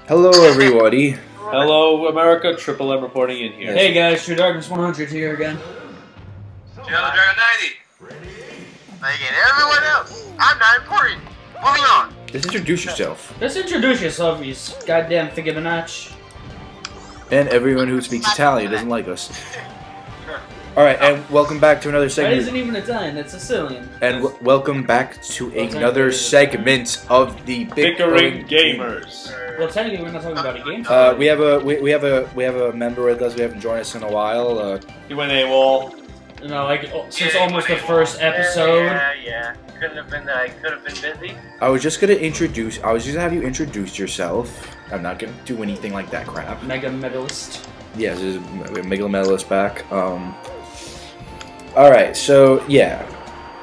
Hello, everybody. Hello, America. Triple M reporting in here. Hey guys, True Darkness 100 here again. Jello Dragon 90. Like everyone else, I'm not important. Moving on. Just introduce yourself. Just introduce yourself, you goddamn Figure-Minach. And everyone who speaks Italian doesn't like us. Alright, and welcome back to another That segment. isn't even Italian, that's Sicilian. And welcome back to another segment of the Bickering Gamers. Well, technically we're not talking about a game. We have a member with us. We haven't joined us in a while. He went AWOL. No, like since almost the first episode. Yeah. Couldn't have been that. I could have been busy. I was just gonna have you introduce yourself. I'm not gonna do anything like that crap. Mega Medalist. Yeah, this is Mega Medalist back. Alright, so yeah.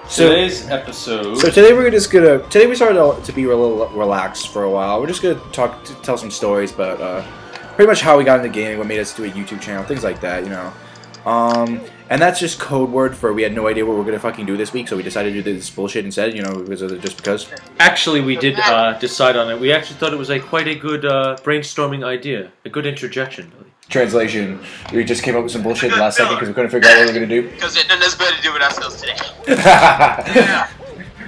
Today's episode. So today today we started to be a little relaxed for a while. We're just gonna tell some stories about pretty much how we got into gaming, what made us do a YouTube channel, things like that, you know. And that's just code word for we had no idea what we were gonna fucking do this week, so we decided to do this bullshit instead, you know, just because. Actually, we did decide on it. We actually thought it was quite a good brainstorming idea, a good interjection. Translation: we just came up with some bullshit last second because we couldn't figure out what we were gonna do. Because it doesn't better to do with ourselves today.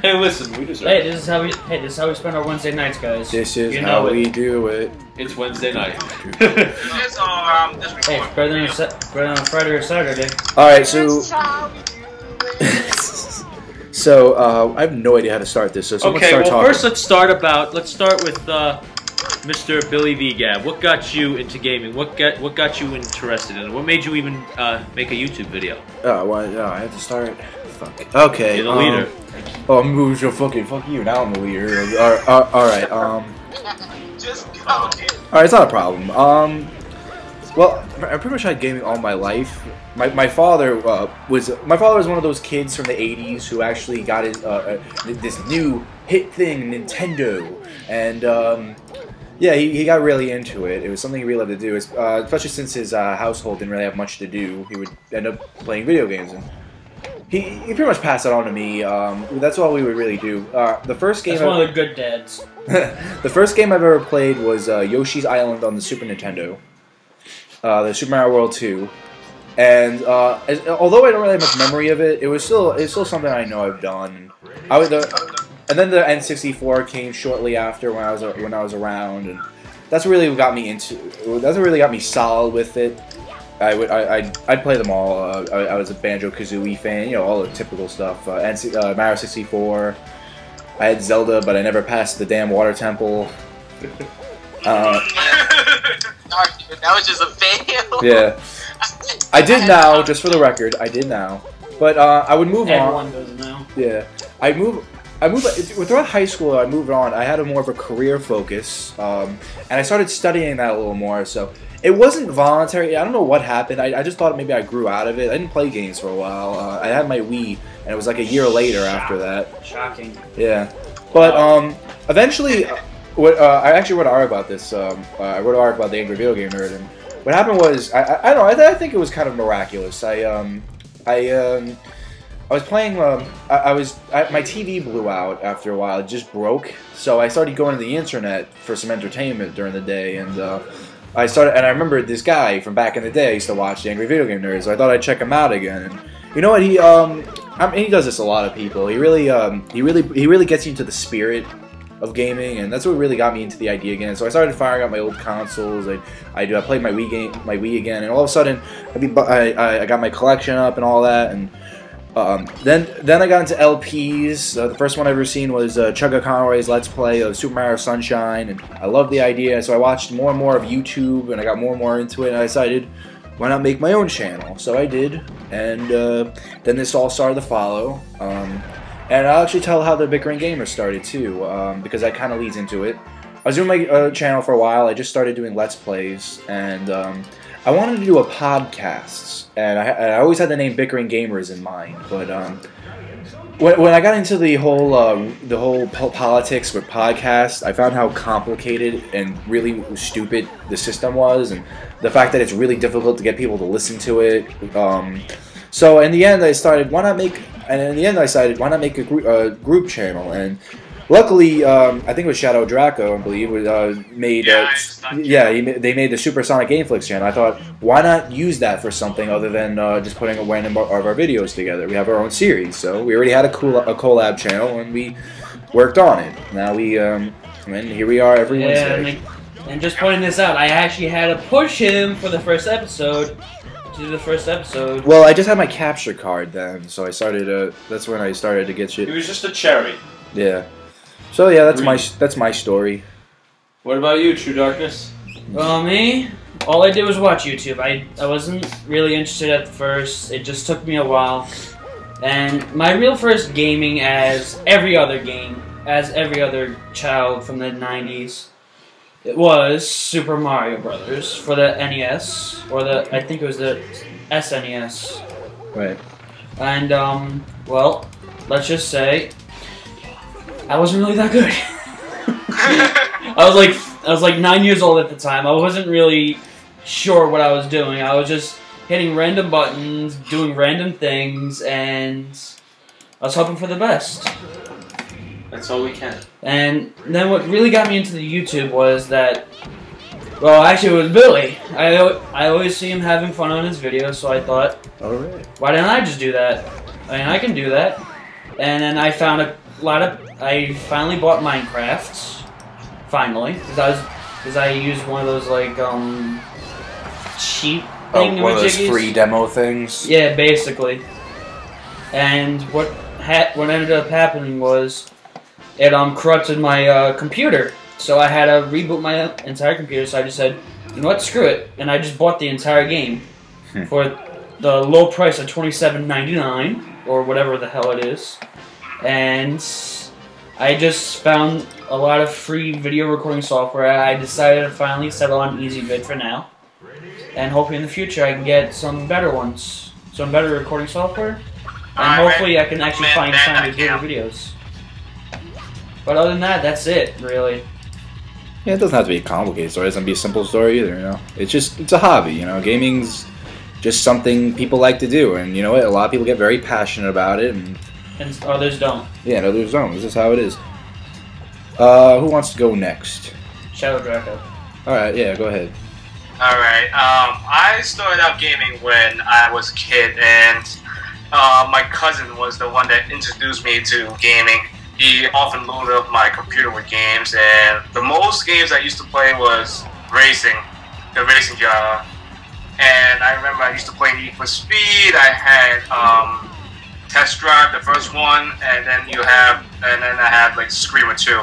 Hey, listen, we deserve. This is how we spend our Wednesday nights, guys. This is how we do it. It's Wednesday night. Hey, better than a Friday or Saturday. Alright, so... I have no idea how to start this, so someone start talking. First let's start with Mr. Billy V. Gab. What got you into gaming? What got you interested in it? What made you even make a YouTube video? I had to start... Fuck. Okay, You're the leader. Oh, I'm moving so fuck you, now I'm the leader. Alright, Just go, dude. Alright, it's not a problem. Well, I pretty much had gaming all my life. My father was one of those kids from the 80s who actually got his this new hit thing, Nintendo, and yeah, he got really into it. It was something he really loved to do, especially since his household didn't really have much to do. He would end up playing video games, and he pretty much passed it on to me. That's all we would really do. The first game. That's one of the good dads. The first game I've ever played was Yoshi's Island on the Super Nintendo. The Super Mario World 2. And although I don't really have much memory of it, it's still something I know I've done. And then the N64 came shortly after when I was around, and that's really what got me into. That's what really got me solid with it. I'd play them all. I was a Banjo-Kazooie fan, you know, all the typical stuff. Mario 64. I had Zelda, but I never passed the damn water temple. That was just a fail. Yeah. I did now, just for the record. I did now. But I would move on. Everyone does now. Yeah. I moved throughout high school. I moved on. I had a more of a career focus, and I started studying that a little more. So it wasn't voluntary. I don't know what happened. I just thought maybe I grew out of it. I didn't play games for a while. I had my Wii, and it was like a year later after that. Shocking. Yeah. But eventually, I actually wrote an article about this. I wrote an article about the Angry Video Game Nerd, and what happened was I don't know. I think it was kind of miraculous. I was playing. My TV blew out after a while. It just broke. So I started going to the internet for some entertainment during the day, and I remember this guy from back in the day. I used to watch the Angry Video Game Nerd, so I thought I'd check him out again. And you know what? He does this a lot of people. He really gets you into the spirit of gaming, and that's what really got me into the idea again. So I started firing up my old consoles. I played my Wii again, and all of a sudden I got my collection up and all that, and then I got into LPs. The first one I ever seen was Chugga Conroy's Let's Play of Super Mario Sunshine, and I loved the idea. So I watched more and more of YouTube, and I got more and more into it. And I decided, why not make my own channel? So I did, and then this all started to follow. And I'll actually tell how the Bickering Gamers started too, because that kind of leads into it. I was doing my channel for a while. I just started doing Let's Plays, and I wanted to do a podcast, and I always had the name Bickering Gamers in mind. But when I got into the whole politics with podcasts, I found how complicated and really stupid the system was, and the fact that it's really difficult to get people to listen to it. So in the end, I decided, why not make a group channel? And Luckily, I think it was Shadow Draco, I believe, made. They made the Supersonic GameFlix channel. I thought, why not use that for something other than just putting a random of our videos together? We have our own series, so we already had a collab channel, and we worked on it. Now and here we are every Wednesday. And just pointing this out, I actually had to push him for the first episode. To do the first episode. Well, I just had my capture card then, so I started. That's when I started to get shit. He was just a cherry. Yeah. So yeah, that's my story. What about you, True Darkness? Well, me, all I did was watch YouTube. I wasn't really interested at first. It just took me a while. And my real first gaming, as every other child from the 90s, it was Super Mario Brothers for the NES, or I think it was the SNES. Right. And well, let's just say I wasn't really that good. I was like 9 years old at the time. I wasn't really sure what I was doing. I was just hitting random buttons, doing random things, and I was hoping for the best. That's all we can. And then what really got me into the YouTube was that, well, actually it was Billy. I always see him having fun on his videos, so I thought, alright, why didn't I just do that? I mean, I can do that. And then I found I finally bought Minecraft. Finally, because I used one of those like cheap thing. One of those free demo things. Yeah, basically. And what ended up happening was it corrupted my computer, so I had to reboot my entire computer. So I just said, you know what, screw it, and I just bought the entire game for the low price of $27.99 or whatever the hell it is, and I just found a lot of free video recording software. I decided to finally settle on EasyVid for now, and hopefully in the future I can get some better ones, some better recording software, and hopefully I can actually find time to do the videos. But other than that, that's it, really. Yeah, it doesn't have to be a complicated story. It doesn't have to be a simple story either, you know. It's a hobby, you know. Gaming's just something people like to do, and you know what? A lot of people get very passionate about it, and others don't. Yeah, and others don't. This is how it is. Who wants to go next? Shadow Draco. Alright, yeah, go ahead. Alright, I started out gaming when I was a kid, and my cousin was the one that introduced me to gaming. He often loaded up my computer with games, and the most games I used to play was racing, the racing genre. And I remember I used to play Need for Speed. I had Test Drive, the first one, and then I had like Screamer 2,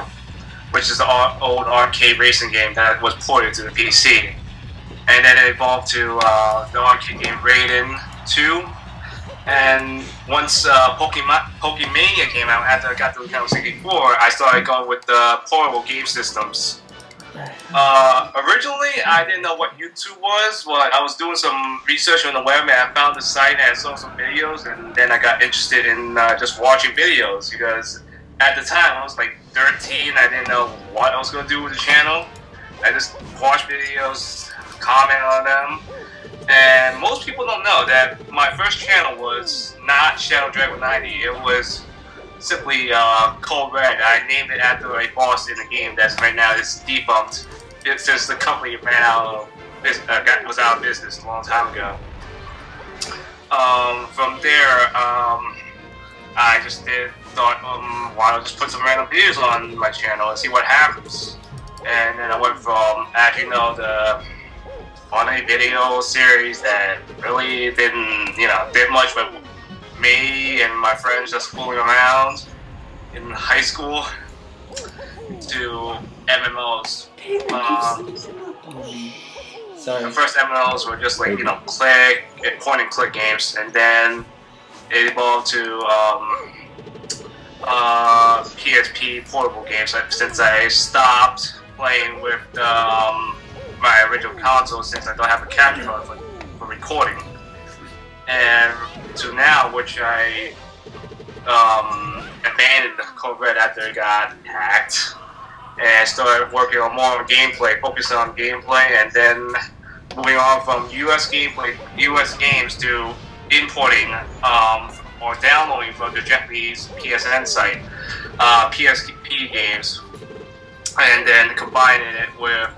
which is the old arcade racing game that was ported to the PC. And then it evolved to the arcade game Raiden 2. And once Pokemania came out, after I got to Nintendo 64, I started going with the portable game systems. Originally, I didn't know what YouTube was, but I was doing some research on the web and I found the site and I saw some videos, and then I got interested in just watching videos, because at the time I was like 13, I didn't know what I was going to do with the channel. I just watched videos, comment on them. And most people don't know that my first channel was not Shadow Dragon 90. It was simply Cold Red. I named it after a boss in the game that's right now is defunct. It's just the company ran out of was out of business a long time ago. From there, I just thought, why don't I just put some random videos on my channel and see what happens. And then I went from, as you know, the funny video series that really didn't, did much but me and my friends just fooling around in high school, to MMOs. Sorry. The first MMOs were just like, point and click games, and then it evolved to PSP portable games since I stopped playing with my original console, since I don't have a capture card for recording. And to now, which I abandoned Code Red after it got hacked, and started working on more gameplay, focusing on gameplay, and then moving on from US games to importing or downloading from the Japanese PSN site. PSP PvP games, and then combining it with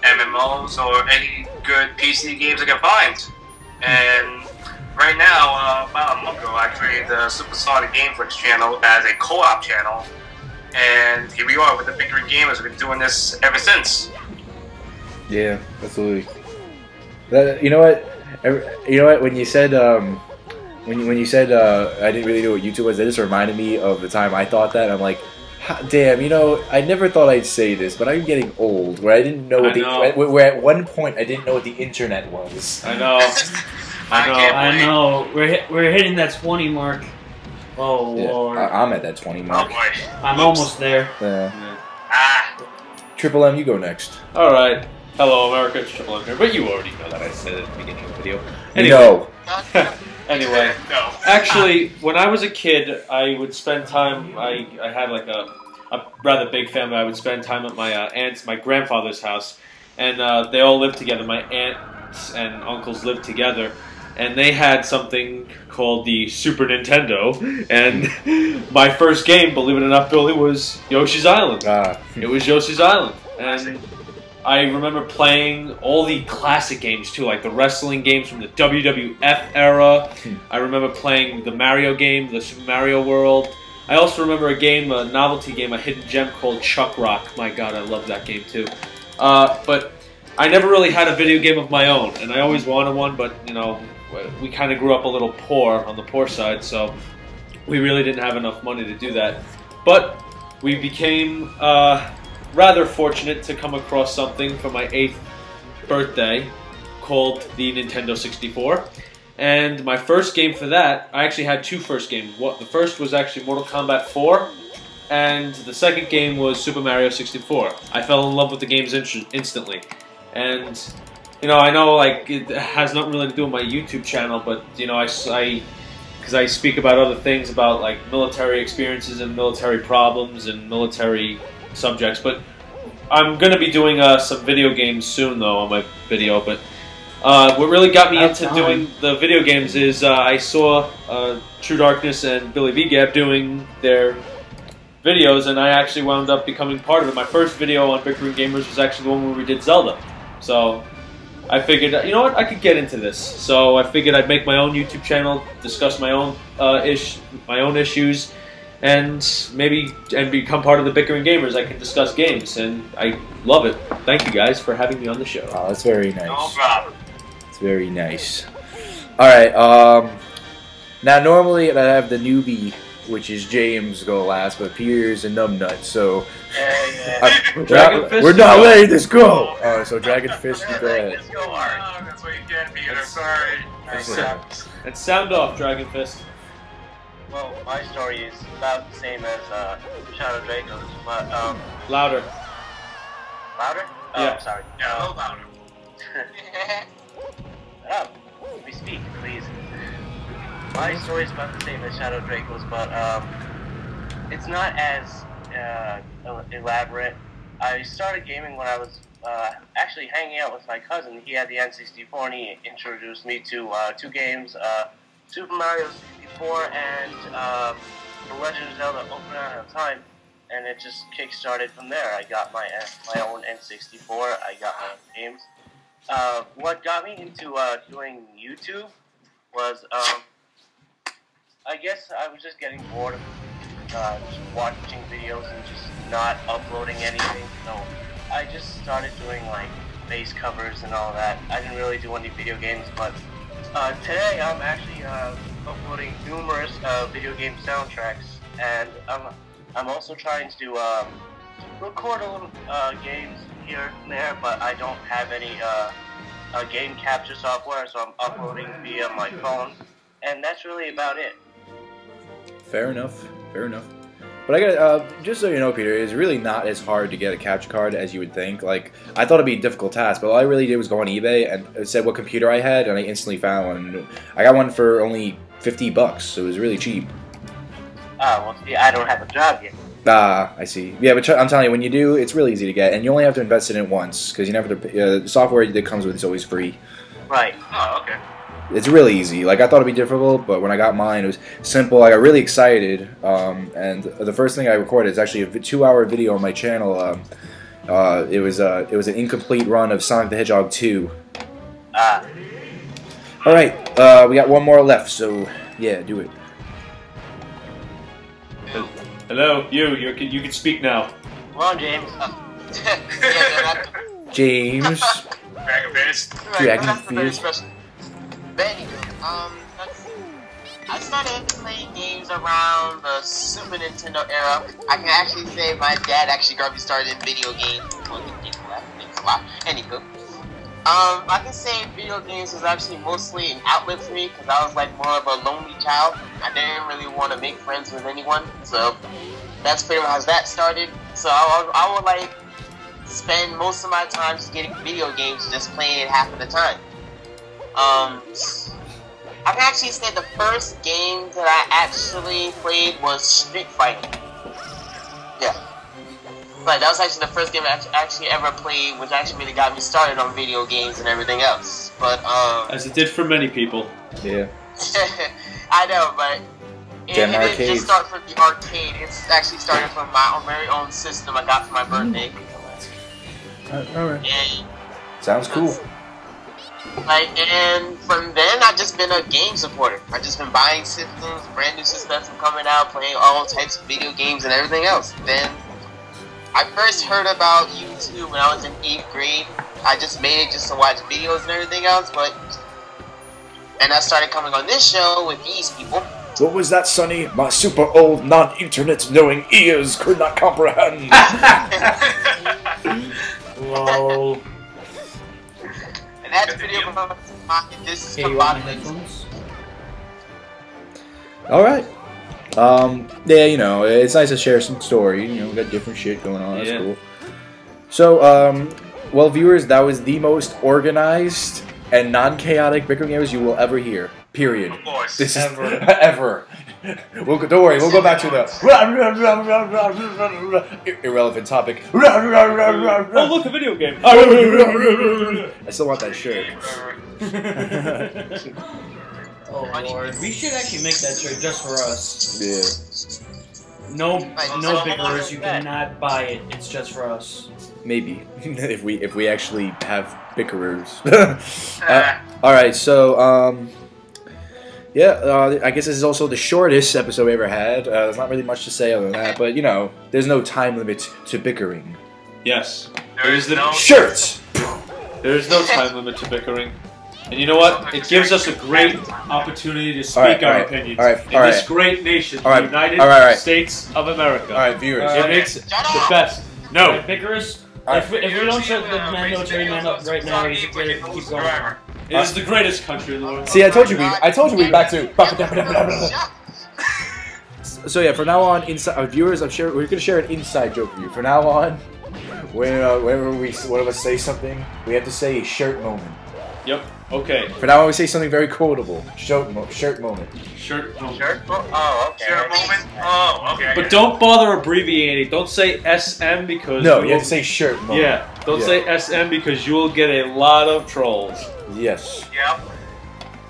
MMOs or any good PC games I can find. And right now, about a month ago, I created the Supersonic Gameflix channel as a co-op channel, and here we are with the Bickering Gamers. We've been doing this ever since. Yeah, absolutely. You know what? When you said when you said I didn't really know what YouTube was, that just reminded me of the time I thought that. I'm like, damn, I never thought I'd say this, but I'm getting old. Where I didn't know where at one point I didn't know what the internet was. I know. I know. We're hitting that 20 mark. Oh Yeah, Lord. I'm at that 20 mark. Oh boy. I'm almost there. Yeah. Ah. Triple M, you go next. All right. Hello, America. It's Triple M here, but you already know that I said it at the beginning of the video. No. Anyway, No. actually, when I was a kid, I would spend time. I had like a rather big family. I would spend time at my grandfather's house, and they all lived together. My aunts and uncles lived together, and they had something called the Super Nintendo. And my first game, believe it or not, Billy, was Yoshi's Island. It was Yoshi's Island, and I remember playing all the classic games too, like the wrestling games from the WWF era. I remember playing the Mario game, the Super Mario World. I also remember a novelty game, a hidden gem called Chuck Rock. My God, I love that game too. But I never really had a video game of my own, and I always wanted one, but we kind of grew up a little poor, on the poor side, so we really didn't have enough money to do that. But we became rather fortunate to come across something for my 8th birthday called the Nintendo 64. And my first game for that, I actually had two first games. The first was actually Mortal Kombat 4, and the second game was Super Mario 64. I fell in love with the games instantly. And, I know like it has nothing really to do with my YouTube channel, but, because I speak about other things, about like military experiences and military problems and military subjects, but I'm going to be doing some video games soon though on my video. But what really got me into doing the video games is I saw True Darkness and Billy VGab doing their videos, and I actually wound up becoming part of it. My first video on Bickering Gamers was actually the one where we did Zelda, so I figured, you know what, I could get into this. So I figured I'd make my own YouTube channel, discuss my own issues, and become part of the Bickering Gamers. I can discuss games, and I love it. Thank you guys for having me on the show. Oh, that's very nice. No problem. It's very nice. All right. Now normally I have the newbie, which is James, go last, but Peter's a numbnut, so Dragon Fist, we're not letting this go. So Dragon Fist, you go ahead. Let's go hard. That's what you get, Peter. Sorry. And sound off, Dragon Fist. Well, my story is about the same as Shadow Draco's, but Louder. louder? Oh, Yeah. sorry. Yeah, a little louder. Let me speak, please. My story is about the same as Shadow Draco's, but it's not as elaborate. I started gaming when I was actually hanging out with my cousin. He had the N64, and he introduced me to two games, Super Mario 64 and The Legend of Zelda Ocarina of Time, and it just kick-started from there. I got my own N64, I got my own games. What got me into doing YouTube was, I guess I was just getting bored of just watching videos and just not uploading anything, so I just started doing like bass covers and all that. I didn't really do any video games, but today I'm actually uploading numerous video game soundtracks, and I'm also trying to record a little games here and there, but I don't have any game capture software, so I'm uploading via my phone, and that's really about it. Fair enough. Fair enough. But I got just so you know, Peter, it's really not as hard to get a capture card as you would think. Like, I thought it'd be a difficult task, but all I really did was go on eBay and it said what computer I had, and I instantly found one. I got one for only $50, so it was really cheap. Well, see, I don't have a job yet. Ah, I see. Yeah, but I'm telling you, when you do, it's really easy to get, and you only have to invest in it once, because you never. The software that comes with is always free. Right. Oh, okay. It's really easy. Like I thought it'd be difficult, but when I got mine, it was simple. I got really excited, and the first thing I recorded is actually a 2-hour video on my channel. It was an incomplete run of Sonic the Hedgehog 2. All right, we got one more left, so yeah, do it. Hello, you can speak now. Come on, James. James. Dragon Fist. Dragon That's very Fist. special. But anyway, I started playing games around the Super Nintendo era. I can actually say my dad actually got me started in video games. Well, he thinks a lot. Anywho, I can say video games was actually mostly an outlet for me because I was like more of a lonely child. I didn't really want to make friends with anyone, so that's pretty much how that started. So I would like spend most of my time just getting video games, just playing it half of the time. I can actually say the first game that I actually played was Street Fighter. Yeah. But that was actually the first game I actually ever played, which actually really got me started on video games and everything else. But, As it did for many people. Yeah. I know, but it didn't arcades. just start from the arcade. It's actually started from my very own system I got for my birthday. Alright. And Sounds cool. and from then I've just been a game supporter. I've just been buying systems, brand new systems coming out, playing all types of video games and everything else. Then I first heard about YouTube when I was in 8th grade. I just made it just to watch videos and everything else, and I started coming on this show with these people. What was that, Sonny? My super old non-internet knowing ears could not comprehend. Lol. And that's pretty much this Okay, you want my combined. headphones? All right. Yeah, you know, it's nice to share some story. You know, we got different shit going on. That's Yeah. cool. So, well, viewers, that was the most organized and non-chaotic Bickering games you will ever hear. Period. Of course. This is Ever. ever. Don't worry, we'll go back to the irrelevant topic. Oh, look, a video game. I still want that shirt. Oh lord, we should actually make that shirt just for us. Yeah, No Bickerers, you cannot buy it. It's just for us. maybe if we actually have Bickerers. All right, so yeah, I guess this is also the shortest episode we ever had. There's not really much to say other than that, but you know, there's no time limit to bickering. Yes. There is no Shirts. There is no time limit to bickering. And you know what? It gives us a great opportunity to speak our opinions in this great nation, the United States of America. All right, viewers. It makes it the best. No. Alright, Bickerers, if we don't shut the military man up right now, he's gonna keep going. It is the greatest country in the world. See, I told you we back to. So yeah, from now on, viewers, we're gonna share an inside joke with you. From now on, whenever one of us say something, we have to say shirt moment. Yep. Okay. For now on, we say something very quotable. Shirt moment. Shirt moment. Shirt? Oh, okay. Shirt moment? Oh, okay. But don't bother abbreviating. Don't say SM because... No, you have to say shirt moment. Yeah. Don't say SM because you will get a lot of trolls. Yes. Yep.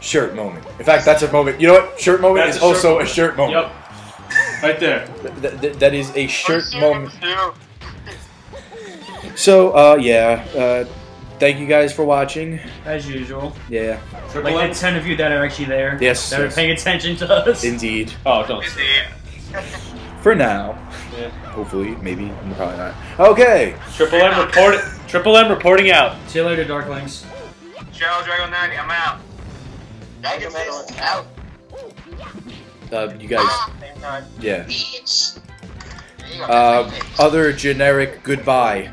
Shirt moment. In fact, that's a moment. You know what? Shirt moment is also a shirt moment. Yep. Right there. That is a shirt moment. So, yeah. Thank you guys for watching. As usual. Yeah. Like the 10 of you that are actually there. Yes. That are paying attention to us. Indeed. Oh, don't. Indeed. For now. Yeah. Hopefully. Maybe. Probably not. Okay. Triple M reporting out. See you later, Darklings. Shadow Dragon 90, I'm out. Dragon Fist out. You guys. Same time. Yeah. Bitch. There you go. Other generic goodbye.